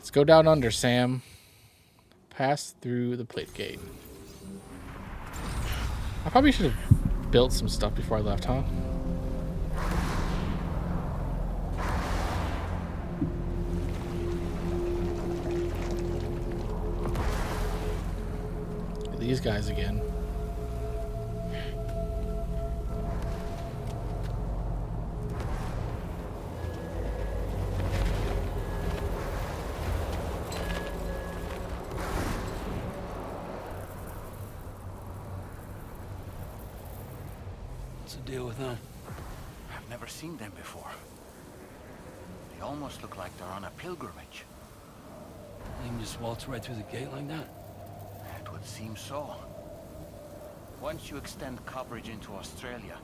Let's go down under, Sam. Pass through the plate gate. I probably should have built some stuff before I left, huh? These guys again. What's the deal with them? I've never seen them before. They almost look like they're on a pilgrimage. They can just waltz right through the gate like that? It would seem so. Once you extend coverage into Australia,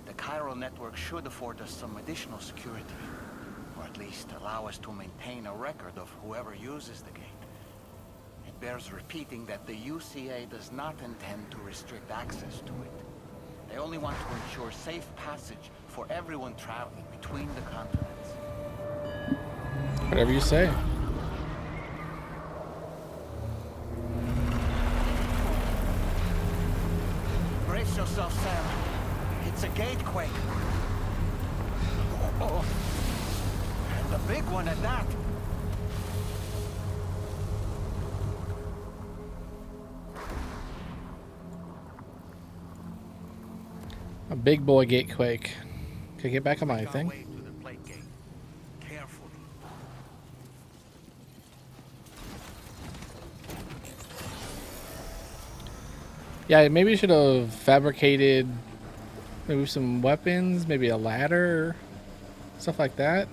the chiral network should afford us some additional security. Or at least allow us to maintain a record of whoever uses the gate. It bears repeating that the UCA does not intend to restrict access to it. They only want to ensure safe passage for everyone traveling between the continents. Whatever you say. Brace yourself, Sam. It's a gatequake. Oh. And a big one at that. A big boy gatequake. Okay, get back on my thing. Yeah, maybe you should have fabricated maybe some weapons, maybe a ladder, stuff like that.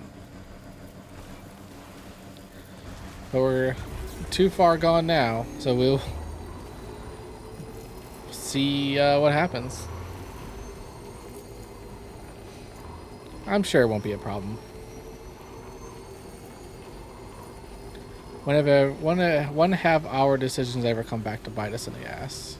But we're too far gone now, so we'll see what happens. I'm sure it won't be a problem. Whenever one and a half hour decisions ever come back to bite us in the ass.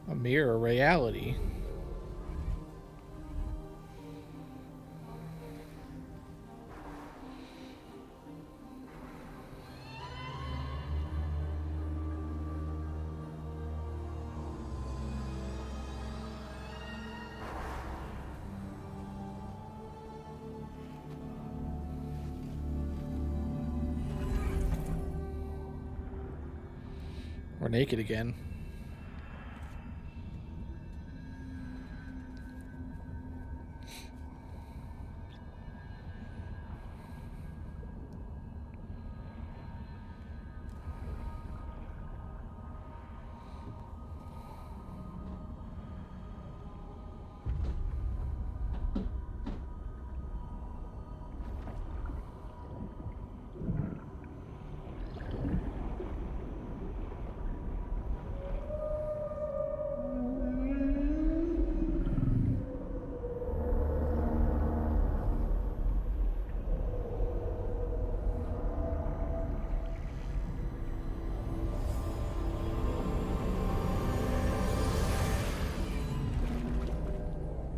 A mirror reality. We're naked again.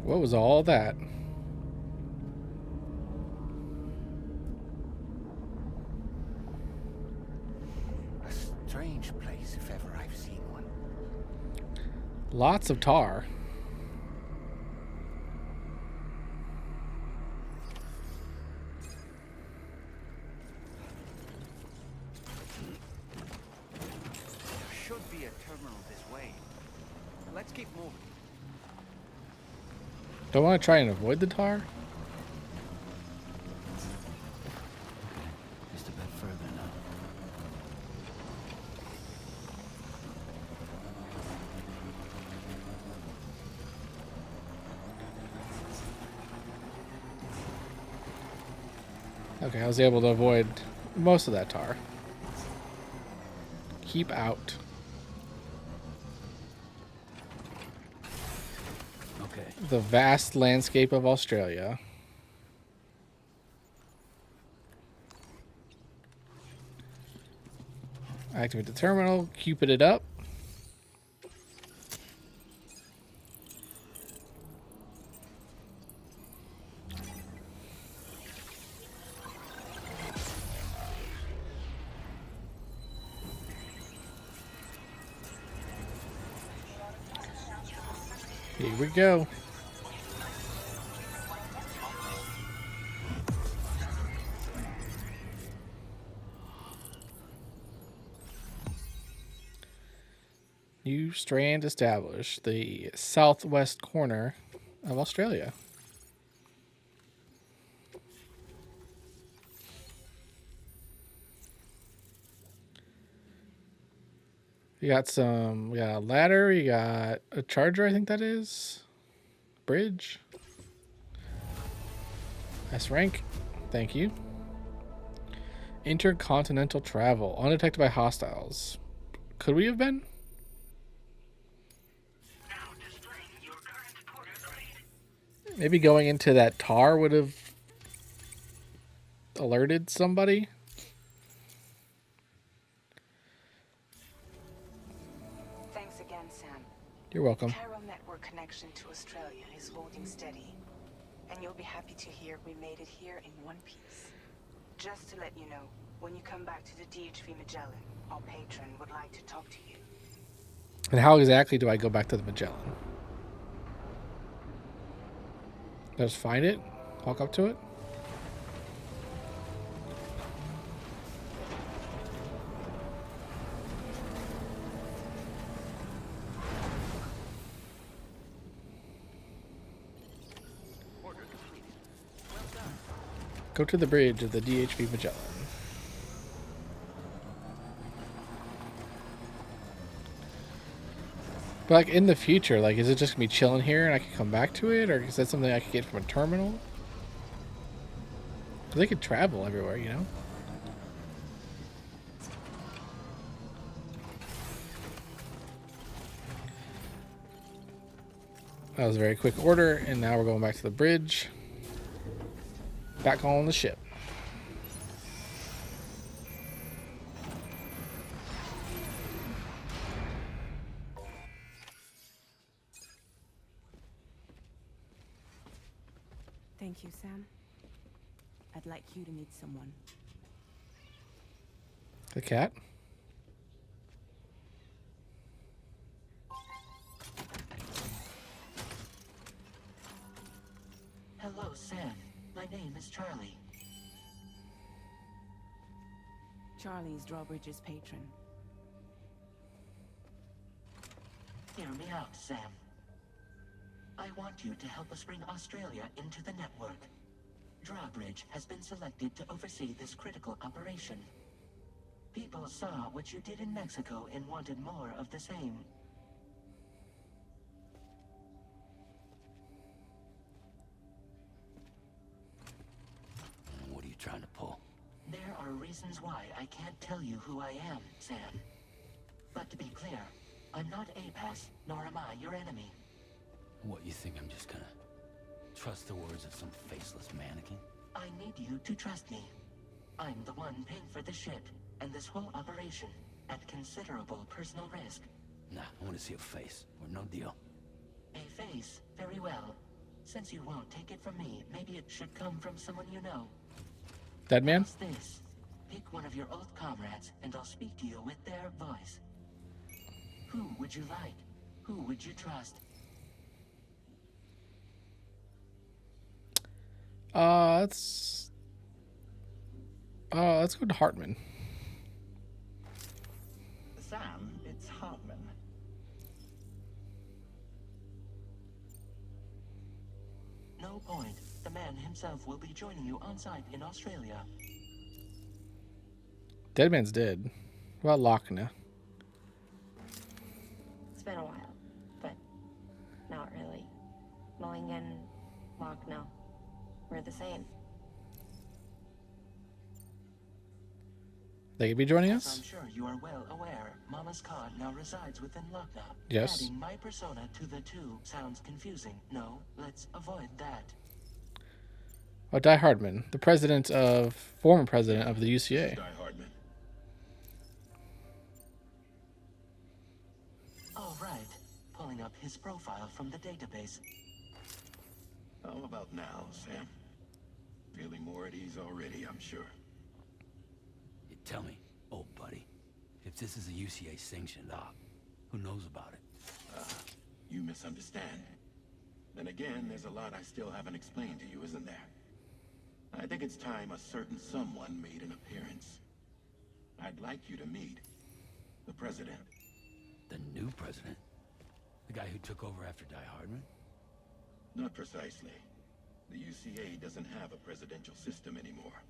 What was all that? A strange place, if ever I've seen one. Lots of tar. There should be a terminal this way. Let's keep moving. Don't want to try and avoid the tar? Just a bit further now. Okay, I was able to avoid most of that tar. Keep out. Okay. The vast landscape of Australia. I Activate the terminal. Cupid it up. Here we go. New strand established. The southwest corner of Australia. You got some, we got a ladder, you got a charger, I think that is. Bridge. S rank. Thank you. Intercontinental travel. Undetected by hostiles. Could we have been? Maybe going into that tar would have alerted somebody. Thanks again, Sam. You're welcome. Chiral network connection to Australia is holding steady. And you'll be happy to hear we made it here in one piece. Just to let you know, when you come back to the DHV Magellan, our patron would like to talk to you. And how exactly do I go back to the Magellan? Just find it? Walk up to it? Go to the bridge of the DHV Magellan. But like in the future, like is it just gonna be chilling here and I can come back to it, or is that something I could get from a terminal? 'Cause they could travel everywhere, you know. That was a very quick order, and now we're going back to the bridge. Back on the ship. Thank you, Sam. I'd like you to meet someone. The cat. Hello, Sam. My name is Charlie. Charlie's Drawbridge's patron. Hear me out, Sam. I want you to help us bring Australia into the network. Drawbridge has been selected to oversee this critical operation. People saw what you did in Mexico and wanted more of the same. What are you trying to pull? There are reasons why I can't tell you who I am, Sam. But to be clear, I'm not APAS, nor am I your enemy. What, you think I'm just gonna trust the words of some faceless mannequin? I need you to trust me. I'm the one paying for the ship and this whole operation at considerable personal risk. Nah, I want to see a face, or no deal. A face? Very well. Since you won't take it from me, maybe it should come from someone you know. Dead man? How's this? Pick one of your old comrades, and I'll speak to you with their voice. Who would you like? Who would you trust? Let's go to Hartman. Sam, it's Hartman. No point. The man himself will be joining you on site in Australia. Dead man's dead. What about Lochna? It's been a while, but not really. Mulligan, Lochna, we're the same. They could be joining As us? I'm sure you are well aware, Mama's car now resides within Lochna. Yes. Adding my persona to the two sounds confusing. No, let's avoid that. Oh, Di Hardman, the former president of the UCA. Die Hardman. his profile from the database. How about now, Sam? Feeling more at ease already, I'm sure. You tell me, old buddy, if this is a UCA sanctioned op, who knows about it? You misunderstand. Then again, there's a lot I still haven't explained to you, isn't there? I think it's time a certain someone made an appearance. I'd like you to meet the president. The new president? The guy who took over after Die Hardman? Not precisely. The UCA doesn't have a presidential system anymore.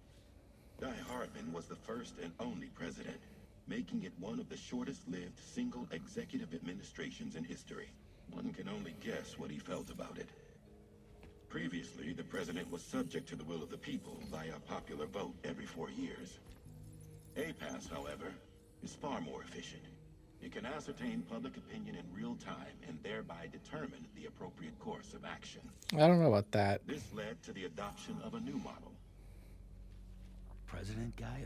Die Hardman was the first and only president, making it one of the shortest-lived single executive administrations in history. One can only guess what he felt about it. Previously, the president was subject to the will of the people via popular vote every 4 years. APAS, however, is far more efficient. It can ascertain public opinion in real time and thereby determine the appropriate course of action. I don't know about that. This led to the adoption of a new model. President guy?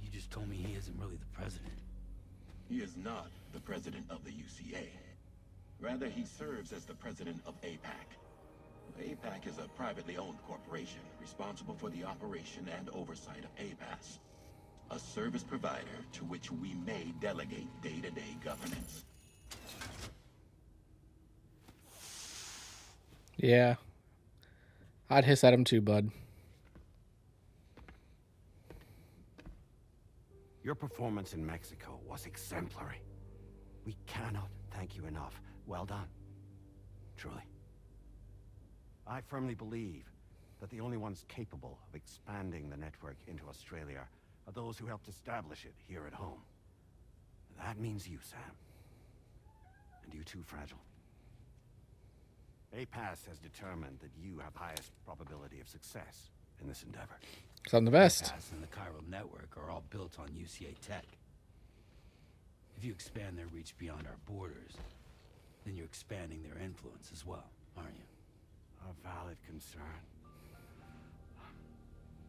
You just told me he isn't really the president. He is not the president of the UCA. Rather, he serves as the president of APAC. APAC is a privately owned corporation responsible for the operation and oversight of APAS, a service provider to which we may delegate day-to-day governance. Yeah. I'd hiss at him too, bud. Your performance in Mexico was exemplary. We cannot thank you enough. Well done. Truly. I firmly believe that the only ones capable of expanding the network into Australia are those who helped establish it here at home. That means you, Sam. And you too, Fragile. APAS has determined that you have the highest probability of success in this endeavor. Because I'm the best. APAS and the chiral network are all built on UCA tech. If you expand their reach beyond our borders, then you're expanding their influence as well, aren't you? A valid concern.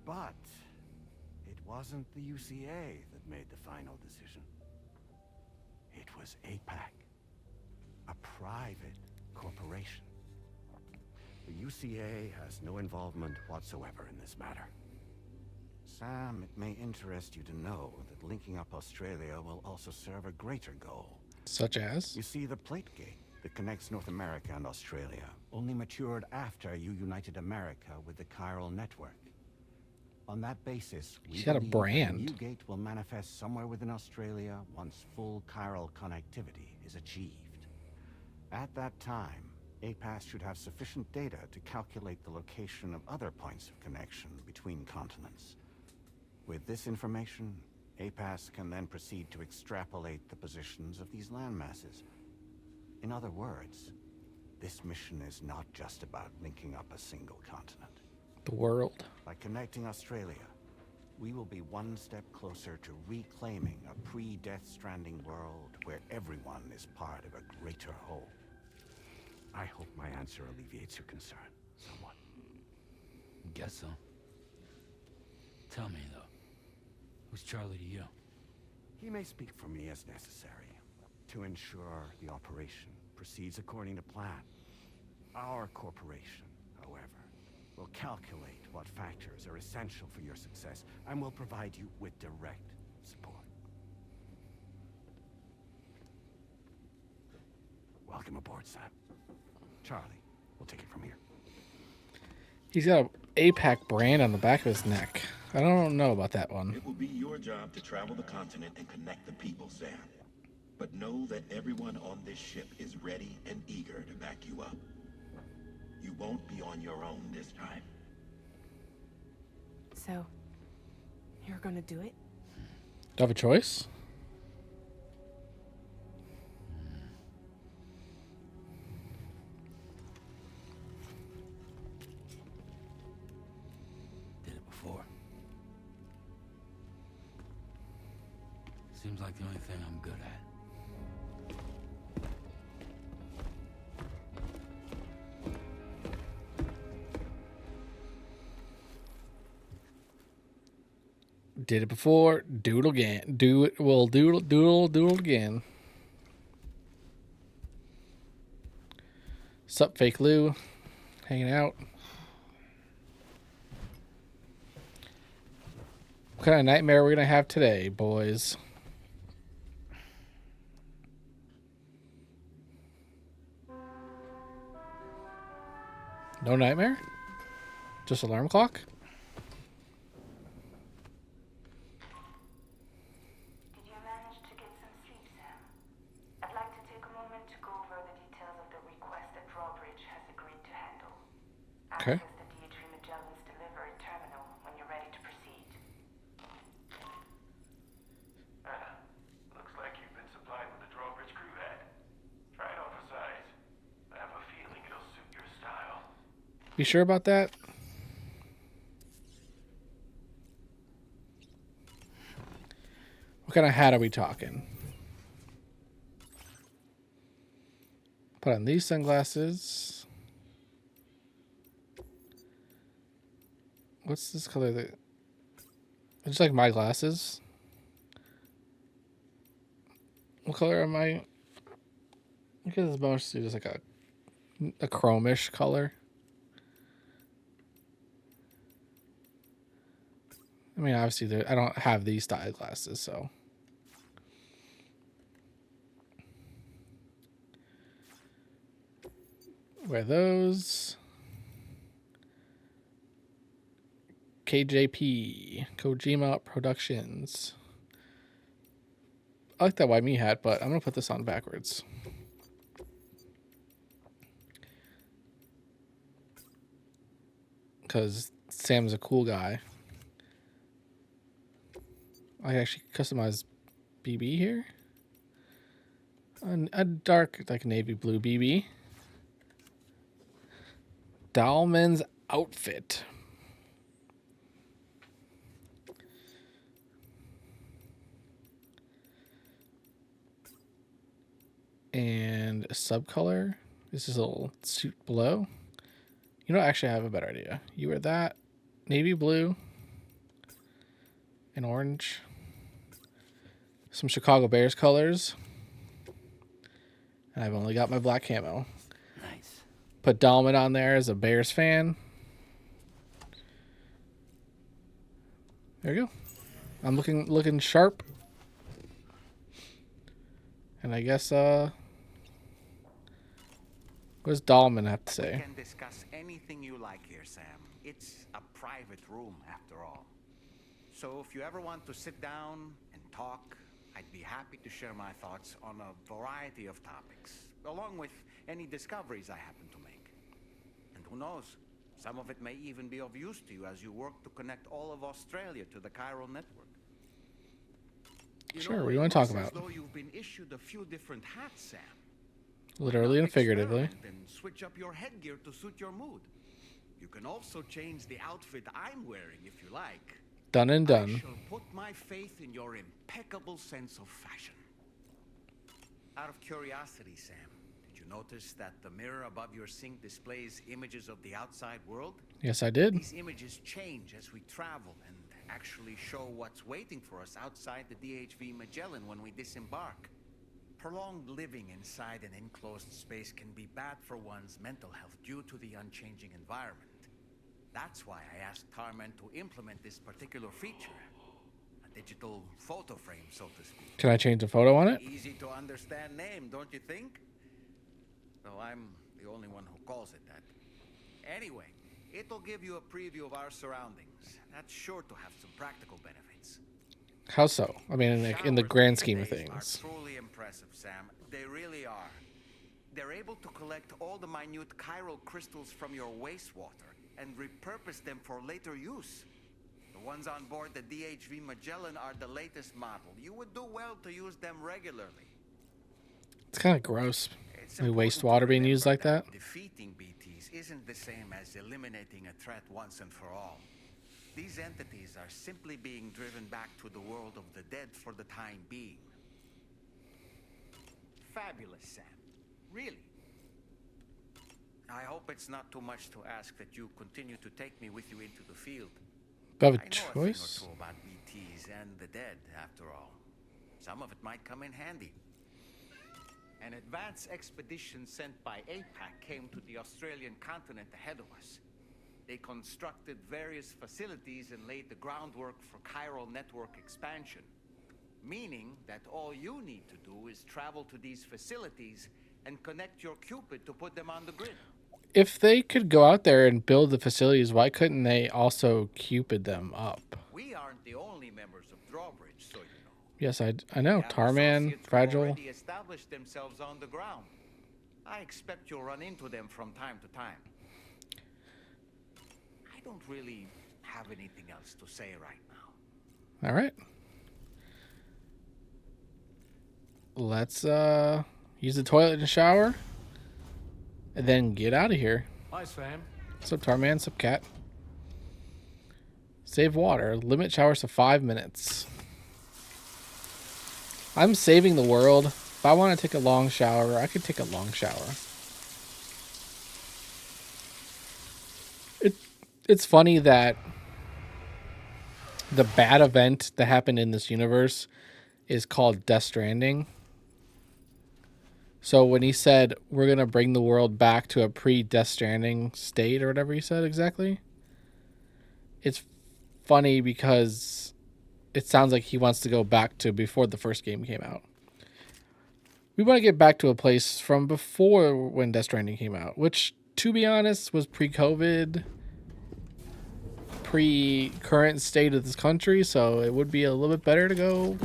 But it wasn't the UCA that made the final decision. It was APAC, a private corporation. The UCA has no involvement whatsoever in this matter. Sam, it may interest you to know that linking up Australia will also serve a greater goal. Such as? You see, the plate gate that connects North America and Australia only matured after you united America with the chiral network. On that basis, we He's got a believe brand. that the new gate will manifest somewhere within Australia once full chiral connectivity is achieved. At that time, APAS should have sufficient data to calculate the location of other points of connection between continents. With this information, APAS can then proceed to extrapolate the positions of these landmasses. In other words, this mission is not just about linking up a single continent. The world. By connecting Australia, we will be one step closer to reclaiming a pre-Death Stranding world where everyone is part of a greater whole. I hope my answer alleviates your concern somewhat. Guess so. Tell me, though, who's Charlie to you? He may speak for me as necessary to ensure the operation proceeds according to plan. Our corporation, however, will calculate what factors are essential for your success and will provide you with direct support. Welcome aboard, Sam. Charlie, we'll take it from here. He's got a APAC brand on the back of his neck. I don't know about that one. It will be your job to travel the continent and connect the people, Sam. But know that everyone on this ship is ready and eager to back you up. You won't be on your own this time. So, you're gonna do it? Do I have a choice? Did it before. Seems like the only thing I'm good at. Did it before, do it again. Do it, well, do it again. Sup, Fake Lou? Hanging out. What kind of nightmare are we going to have today, boys? No nightmare? Just alarm clock? Did you manage to get some sleep, Sam? I'd like to take a moment to go over the details of the request that Drawbridge has agreed to handle. Okay. Access the DHV Magellan's delivery terminal when you're ready to proceed. Looks like you've been supplied with the Drawbridge crew head. Try it on for size. I have a feeling it'll suit your style. You sure about that? What kind of hat are we talking? Put on these sunglasses. What's this color? That it's like my glasses. What color am I? I guess it's mostly just like a chromish color. I mean, obviously, I don't have these style glasses, so. Wear those. KJP, Kojima Productions. I like that Why Me hat, but I'm going to put this on backwards. Because Sam's a cool guy. I actually customize BB here. A dark, like navy blue BB. Dahlman's outfit. And a subcolor. This is a little suit below. You know, actually, I have a better idea. You wear that. Navy blue. And orange. Some Chicago Bears colors. And I've only got my black camo. Nice. Put Dahlman on there as a Bears fan. There you go. I'm looking sharp. And I guess what does Dahlman have to say? You can discuss anything you like here, Sam. It's a private room after all. So if you ever want to sit down and talk, I'd be happy to share my thoughts on a variety of topics, along with any discoveries I happen to make. And who knows, some of it may even be of use to you as you work to connect all of Australia to the chiral network. Sure, what do you want to talk about? As though you've been issued a few different hats, Sam. Literally and figuratively. And switch up your headgear to suit your mood. You can also change the outfit I'm wearing if you like. Done and done. I shall put my faith in your impeccable sense of fashion. Out of curiosity, Sam, did you notice that the mirror above your sink displays images of the outside world? Yes, I did. These images change as we travel and actually show what's waiting for us outside the DHV Magellan when we disembark. Prolonged living inside an enclosed space can be bad for one's mental health due to the unchanging environment. That's why I asked Tarman to implement this particular feature. A digital photo frame, so to speak. Can I change the photo on it? Easy to understand name, don't you think? Though I'm the only one who calls it that. Anyway, it'll give you a preview of our surroundings. That's sure to have some practical benefits. How so? I mean, in the grand scheme of things. Are truly impressive, Sam. They really are. They're able to collect all the minute chiral crystals from your wastewater and repurpose them for later use. The ones on board the DHV Magellan are the latest model. You would do well to use them regularly. It's kind of gross. Wastewater being used like that. Defeating BTs isn't the same as eliminating a threat once and for all. These entities are simply being driven back to the world of the dead for the time being. Fabulous, Sam. Really. I hope it's not too much to ask that you continue to take me with you into the field. Do I have a I know a thing choice? or two about BTs and the dead, after all. Some of it might come in handy. An advance expedition sent by APAC came to the Australian continent ahead of us. They constructed various facilities and laid the groundwork for chiral network expansion. Meaning that all you need to do is travel to these facilities and connect your Cupid to put them on the grid. If they could go out there and build the facilities, why couldn't they also Cupid them up? We aren't the only members of Drawbridge, so you know. Yes, I know. Tarman, Fragile. Already established themselves on the ground. I expect you'll run into them from time to time. I don't really have anything else to say right now. All right. Let's use the toilet and shower, and then get out of here. Hi, Sam. What's up, Tarman? What's up, Cat? Save water. Limit showers to 5 minutes. I'm saving the world. If I want to take a long shower, I could take a long shower. It's funny that the bad event that happened in this universe is called Death Stranding. So when he said, we're going to bring the world back to a pre-Death Stranding state, or whatever he said exactly, it's funny because it sounds like he wants to go back to before the first game came out. We want to get back to a place from before when Death Stranding came out, which, to be honest, was pre-COVID, pre-current state of this country, so it would be a little bit better to go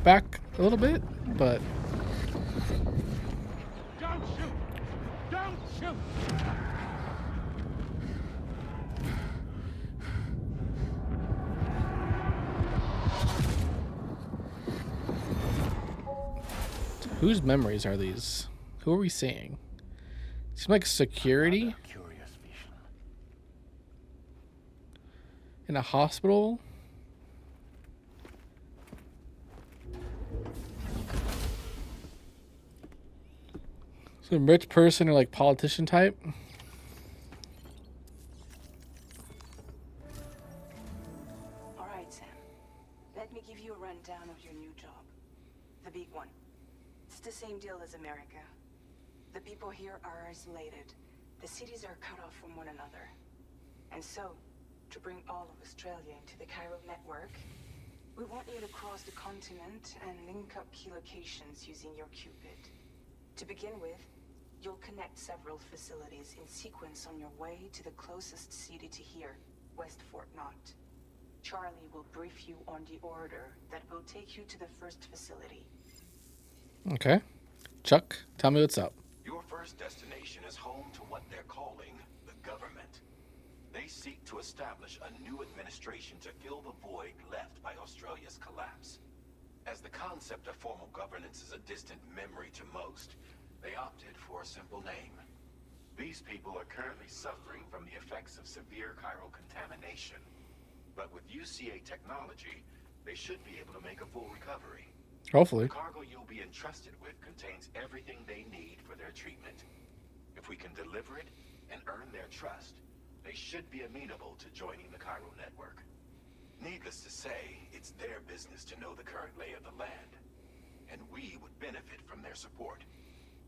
back a little bit, but... Don't shoot! Don't shoot! Whose memories are these? Who are we seeing? Seems like security in a hospital. Some rich person or like politician type. All right, Sam. Let me give you a rundown of your new job. The big one. It's the same deal as America. The people here are isolated. The cities are cut off from one another. And so, to bring all of Australia into the chiral network, we want you to cross the continent and link up key locations using your Cupid. To begin with, you'll connect several facilities in sequence on your way to the closest city to here, West Fort Knott. Charlie will brief you on the order that will take you to the first facility. Okay. Chuck, tell me what's up. Your first destination is home to what they're calling the government. They seek to establish a new administration to fill the void left by Australia's collapse. As the concept of formal governance is a distant memory to most, they opted for a simple name. These people are currently suffering from the effects of severe chiral contamination. But with UCA technology, they should be able to make a full recovery. Hopefully. The cargo you'll be entrusted with contains everything they need for their treatment. If we can deliver it and earn their trust, they should be amenable to joining the chiral network. Needless to say, it's their business to know the current lay of the land, and we would benefit from their support.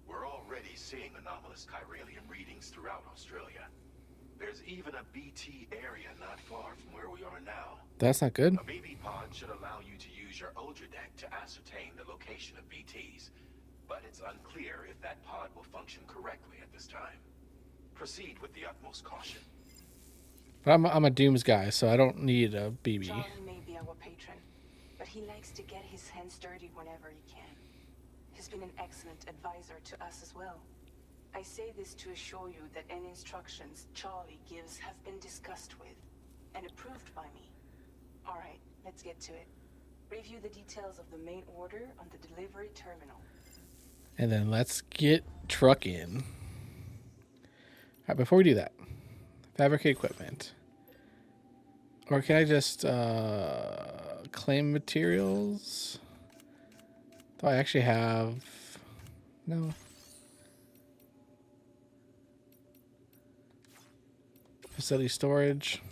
We're already seeing anomalous chiralium readings throughout Australia. There's even a BT area not far from where we are now. That's not good. A BB pod should allow you to use your Ultra deck to ascertain the location of BTs, but it's unclear if that pod will function correctly at this time. Proceed with the utmost caution. But I'm a Dooms guy, so I don't need a BB. Charlie may be our patron, but he likes to get his hands dirty whenever he can. He's been an excellent advisor to us as well. I say this to assure you that any instructions Charlie gives have been discussed with and approved by me. All right, let's get to it. Review the details of the main order on the delivery terminal. And then let's get trucking. All right, before we do that, fabricate equipment. Or can I just claim materials? Do I actually have... No. Facility storage.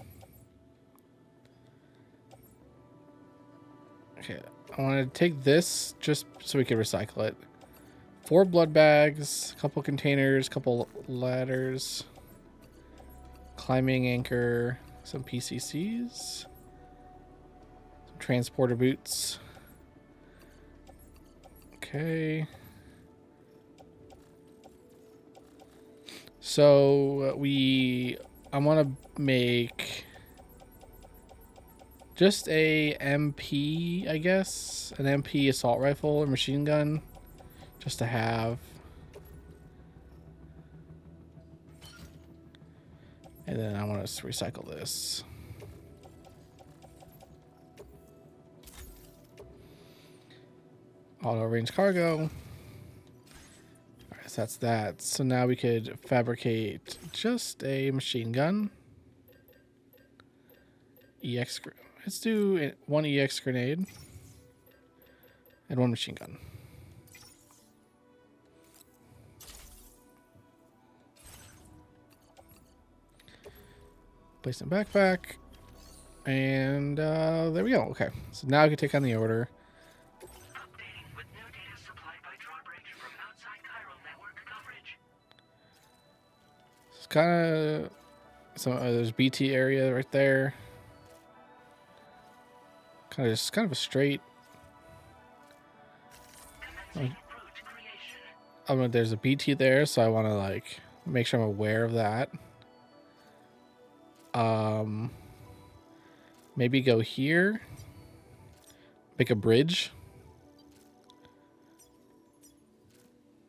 Okay, I want to take this just so we can recycle it. 4 blood bags, a couple containers, a couple ladders, climbing anchor, some PCCs, some transporter boots. Okay. So I want to make just a MP, I guess, an MP assault rifle or machine gun, just to have. And then I want to recycle this. Auto range cargo. All right, so that's that. So now we could fabricate just a machine gun. EX. Let's do 1 EX grenade and 1 machine gun. Place in backpack. And there we go. Okay. So now I can take on the order. Updating with new data supplied by drawbridge from outside chiral network coverage. It's kind of there's BT area right there. Kind of a straight. There's a BT there, so I want to like make sure I'm aware of that. Maybe go here. Make a bridge.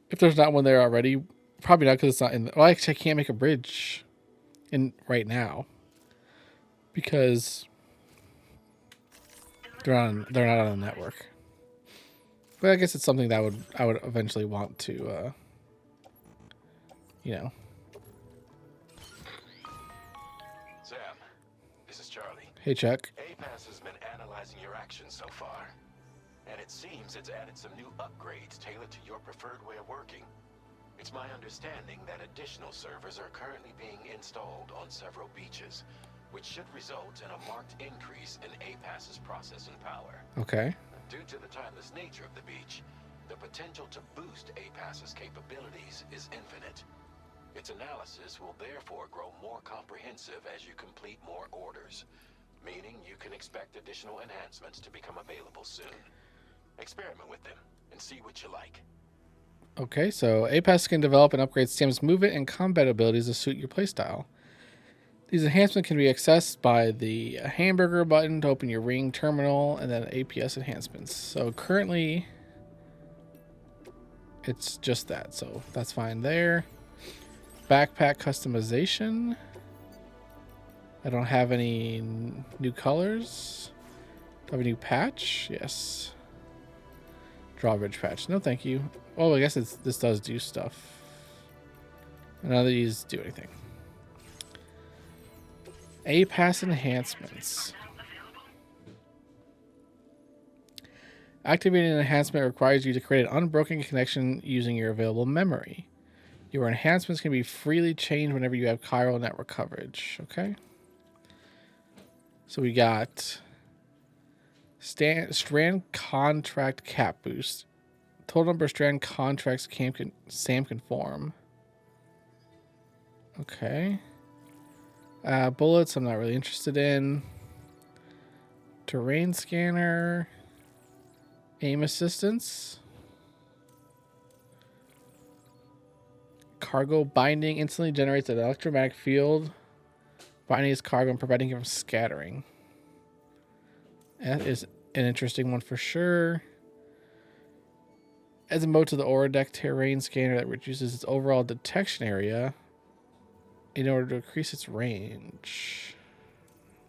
If there's not one there already, probably not because it's not in. Well, actually, I can't make a bridge in right now because they're not on the network. But I guess it's something that I would eventually want to, Sam, this is Charlie. Hey, Chuck. APAS has been analyzing your actions so far, and it seems it's added some new upgrades tailored to your preferred way of working. It's my understanding that additional servers are currently being installed on several beaches, which should result in a marked increase in APAS's processing power. Okay. Due to the timeless nature of the beach, the potential to boost APAS's capabilities is infinite. Its analysis will therefore grow more comprehensive as you complete more orders, meaning you can expect additional enhancements to become available soon. Experiment with them and see what you like. Okay, so APAS can develop and upgrade Sam's movement and combat abilities to suit your playstyle. These enhancements can be accessed by the hamburger button to open your ring terminal and then APS enhancements. So currently it's just that, so that's fine there. Backpack customization. I don't have any new colors. Do I have a new patch? Yes. Drawbridge patch. No, thank you. Oh, I guess this does do stuff. None of these do anything. APAS enhancements. Activating an enhancement requires you to create an unbroken connection using your available memory. Your enhancements can be freely changed whenever you have chiral network coverage. Okay. So we got strand contract cap boost. Total number of strand contracts Sam can form. Okay. Bullets, I'm not really interested in. Terrain scanner. Aim assistance. Cargo binding instantly generates an electromagnetic field, binding his cargo and preventing him from scattering. That is an interesting one for sure. Adds a mode to the Aura Deck terrain scanner that reduces its overall detection area in order to increase its range.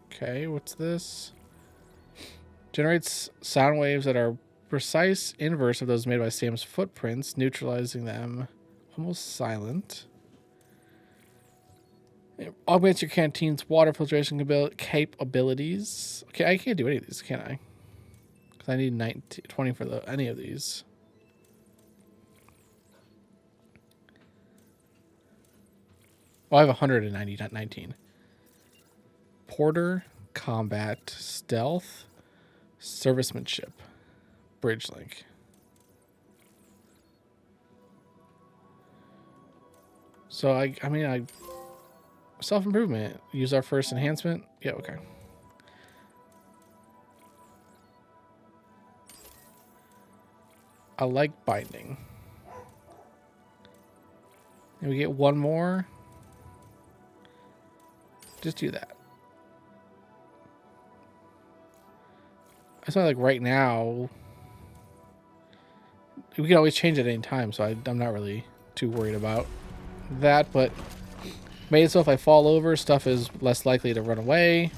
Okay, what's this? Generates sound waves that are precise inverse of those made by Sam's footprints, neutralizing them. Almost silent. It augments your canteen's water filtration capabilities. Okay, I can't do any of these, can I? Because I need 20 for any of these. Oh, I have 190, not 19. Porter, combat, stealth, servicemanship, bridge link. So I mean, self-improvement. Use our first enhancement. Yeah, okay. I like binding. And we get one more. Just do that. I feel like right now we can always change it at any time, so I'm not really too worried about that, but made it so if I fall over, stuff is less likely to run away.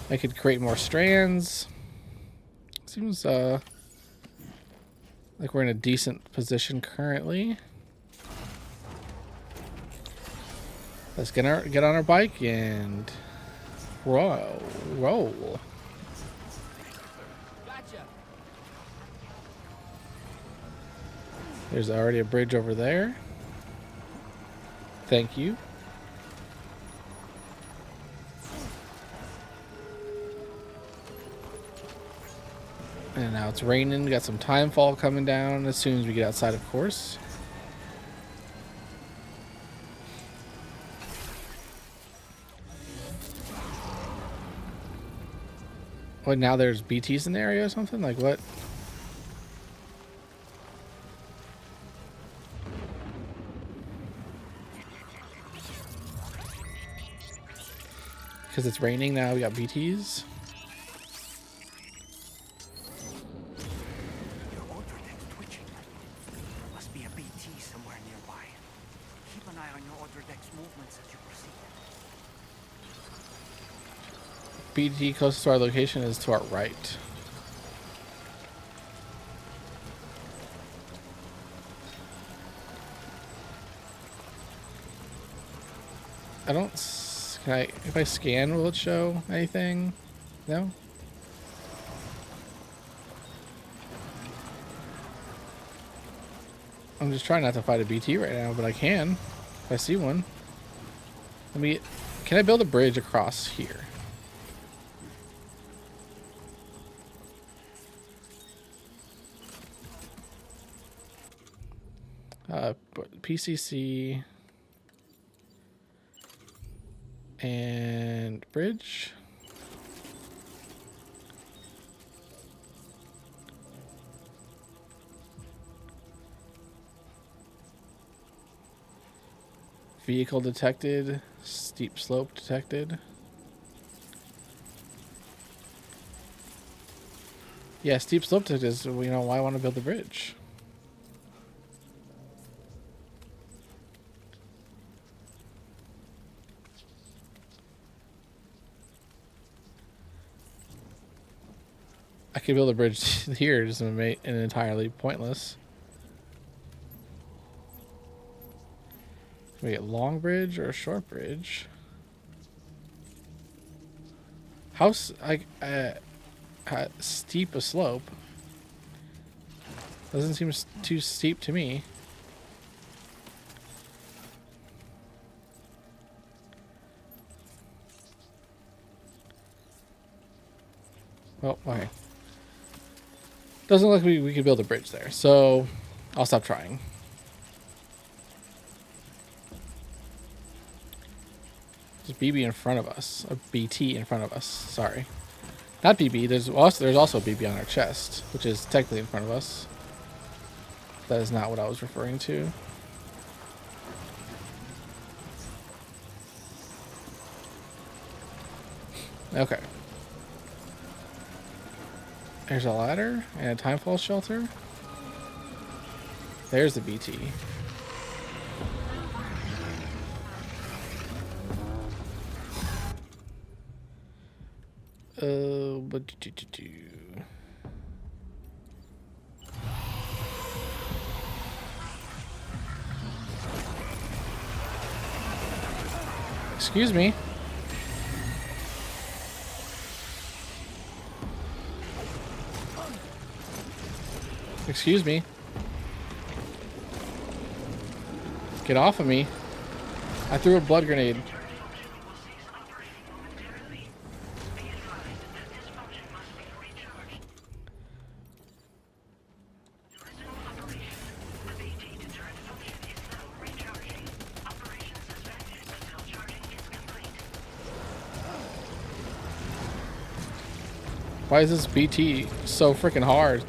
I could create more strands. Seems like we're in a decent position currently. Let's get on our bike and roll. There's already a bridge over there. Thank you. And now it's raining. We got some timefall coming down as soon as we get outside, of course. What, now there's BTs in the area or something? Like what? Because it's raining now, we got BTs. Your Ultradeck's twitching. Must be a BT somewhere nearby. Keep an eye on your Ultradeck's movements as you proceed. BT closest to our location is to our right. I don't... Can I... If I scan, will it show anything? No? I'm just trying not to fight a BT right now, but I can. If I see one. Let me... Can I build a bridge across here? PCC and bridge. Vehicle detected. Steep slope detected. Yeah, steep slope detected is, you know, why I want to build the bridge. I could build a bridge here, just to make it entirely pointless. Can we get a long bridge or a short bridge? How steep a slope? Doesn't seem too steep to me. Well, okay. Doesn't look like we could build a bridge there, so I'll stop trying. There's BB in front of us, a BT in front of us. Sorry, not BB. There's also a BB on our chest, which is technically in front of us. That is not what I was referring to. Okay. There's a ladder and a timefall shelter. There's the BT. What do? Excuse me. Excuse me. Get off of me. I threw a blood grenade. Why is this BT so freaking hard?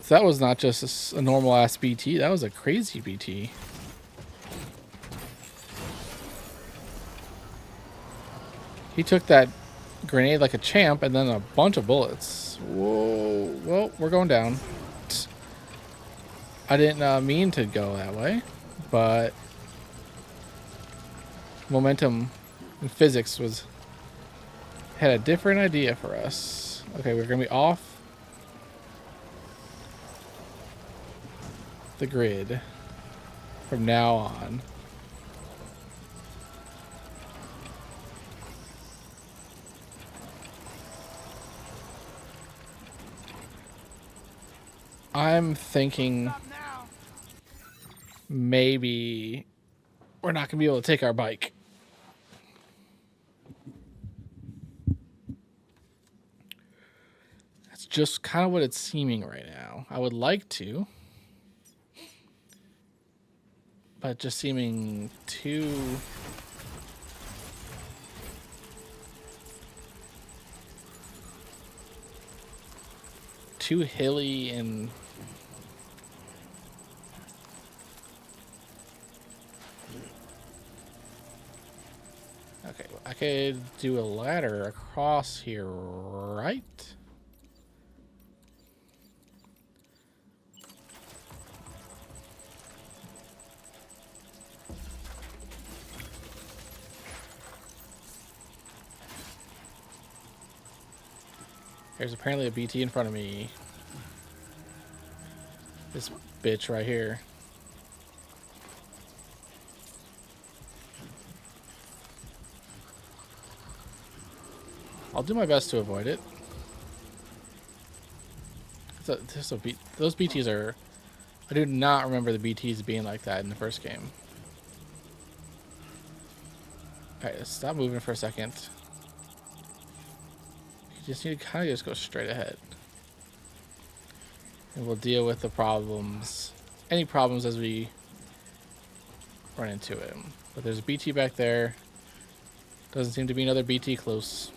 So that was not just a normal ass BT, that was a crazy BT. He took that grenade like a champ and then a bunch of bullets. Whoa, well, we're going down. I didn't mean to go that way, but momentum and physics had a different idea for us. Okay, we're gonna be off the grid from now on. I'm thinking maybe we're not gonna be able to take our bike. That's just kind of what it's seeming right now. I would like to, but just seeming too hilly and okay, I could do a ladder across here, right? There's apparently a BT in front of me. This bitch right here. I'll do my best to avoid it. Those BTs are... I do not remember the BTs being like that in the first game. Alright, let's stop moving for a second. You just need to kind of just go straight ahead. And we'll deal with the problems. Any problems as we run into it. But there's a BT back there. Doesn't seem to be another BT close.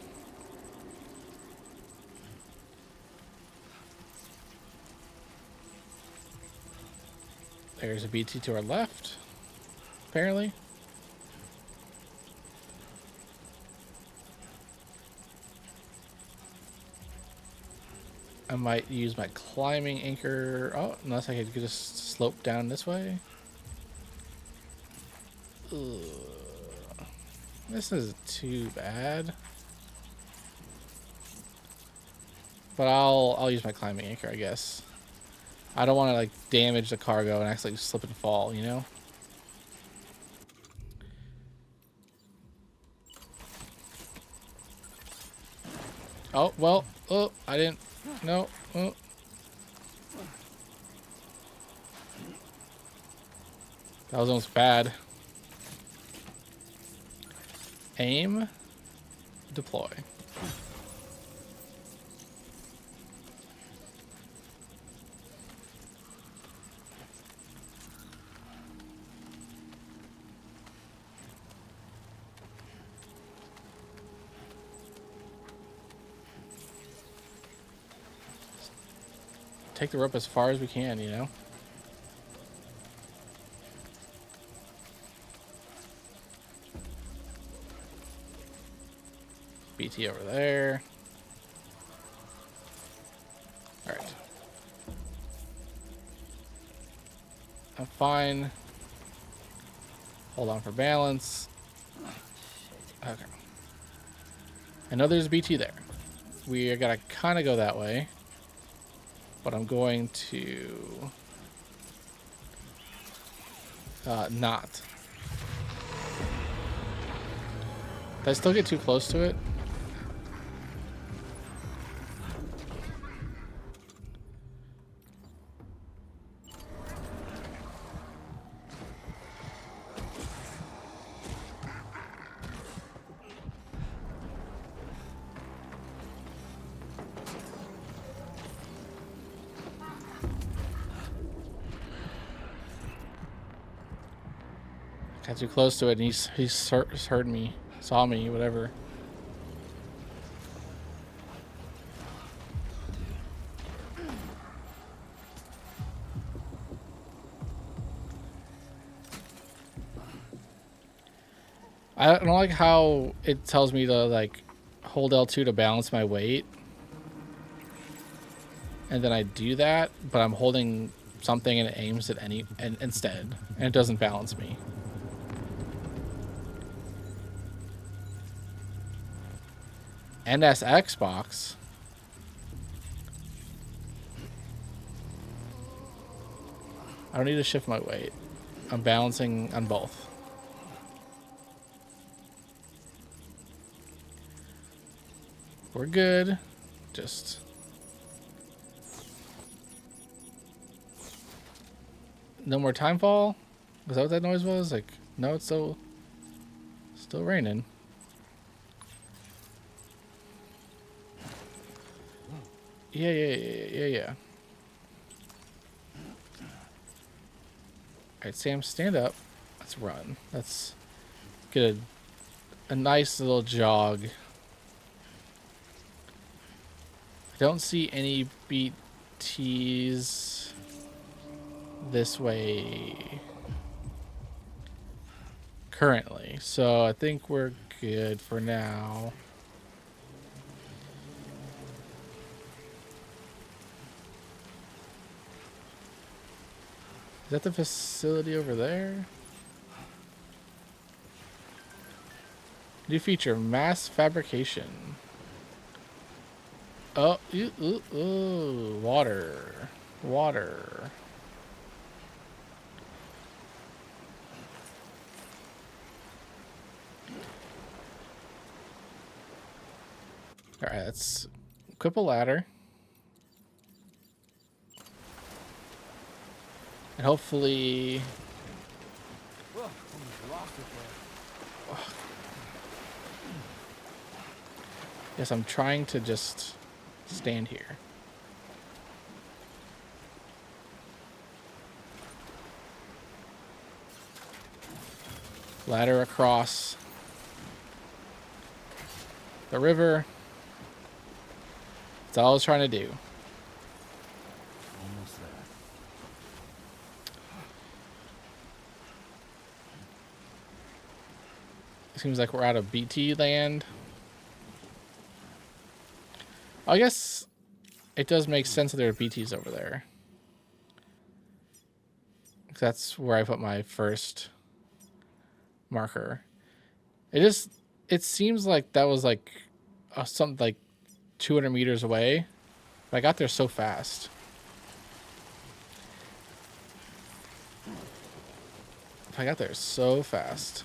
There's a BT to our left, apparently. I might use my climbing anchor. Oh, unless I could just slope down this way. Ugh. This isn't too bad. But I'll use my climbing anchor, I guess. I don't want to like damage the cargo and actually slip and fall, you know? Oh, well, oh, I didn't, no, oh. That was almost bad. Aim, deploy. Take the rope as far as we can, you know? BT over there. Alright. I'm fine. Hold on for balance. Okay. I know there's a BT there. We gotta kind of go that way. But I'm going to not. Did I still get too close to it? Got too close to it, and he's heard me, saw me, whatever. I don't like how it tells me to like hold L2 to balance my weight, and then I do that, but I'm holding something and it aims at instead, and it doesn't balance me. And that's Xbox. I don't need to shift my weight. I'm balancing on both. We're good. Just no more time fall? Was that what that noise was? Like, no, it's still raining. Yeah. Alright, Sam, stand up. Let's run. Let's get a nice little jog. I don't see any BTs this way currently, so I think we're good for now. Is that the facility over there? New feature, mass fabrication. Oh, ooh, water. Water. Alright, let's equip a ladder. And hopefully... Yes, I'm trying to just stand here. Ladder across the river. That's all I was trying to do. Almost there. Seems like we're out of BT land. I guess it does make sense that there are BTs over there. That's where I put my first marker. It seems like that was like something like 200 meters away. But I got there so fast. I got there so fast.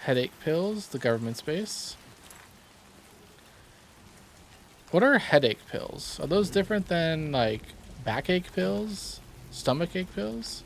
Headache pills, the government space. What are headache pills? Are those different than like backache pills? Stomachache pills?